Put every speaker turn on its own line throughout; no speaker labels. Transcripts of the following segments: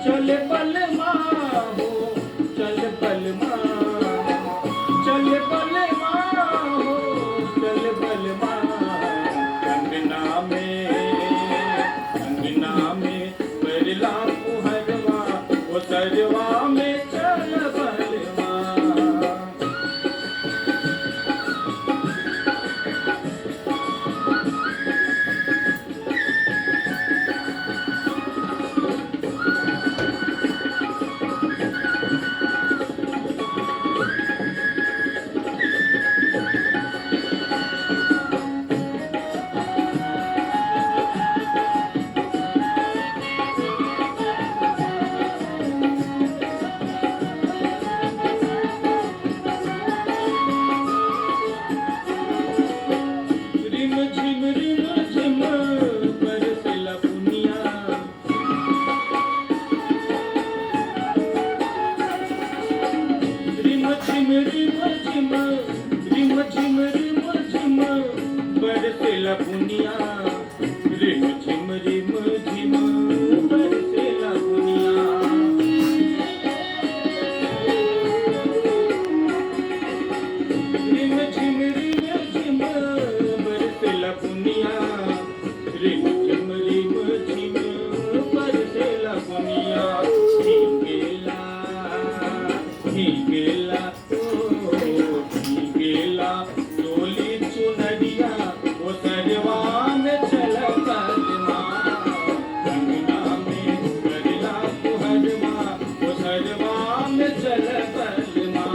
चल बलमा हो चल बलमा, चल बलमा हो चल बलमा, अंगना में बरला पुहरवा वो सरवा में चल बलमा। रिम झिम बरसेला पुनिया, रिम झिम बरसेला पुनिया। रिम झिम बरसेला पुनिया, रिम झिम बरसेला पुनिया। ही गेला डोली चुनरिया वो सरवा में चल बलमा, अंगना में बरला पुहरवा वो सरवा में चल बलमा।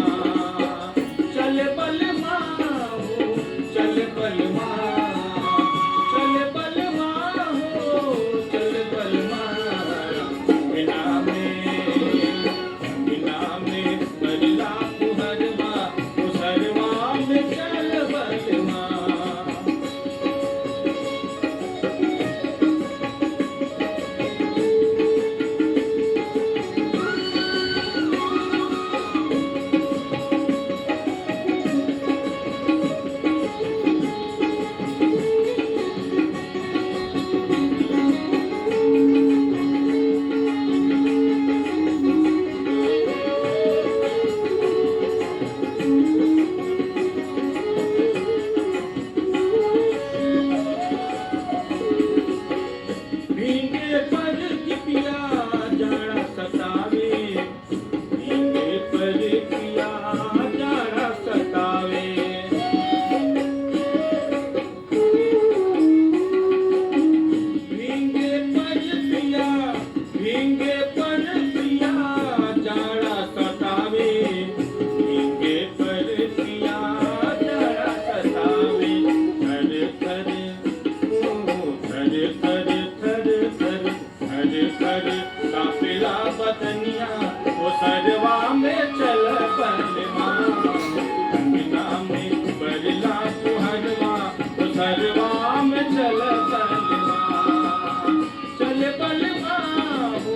चल बलमा हो चल बलमा, चल बलमा हो चल बलमा, अंगना में बरला पुहरवा वो सरवा में चल बलमा। भीगे पर की पिया जाड़ा सतावे, भीगे पर पिया जाड़ा सतावे। भीगे पर पिया जाड़ा सतावे, भीगे पर पिया जाड़ा सतावे। थर काफिला बदनिया वो सरवा में चल बलमा, अंगना में बरला पुहरवा वो सरवा में चल बलमा। चल बलमा हो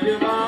सरवा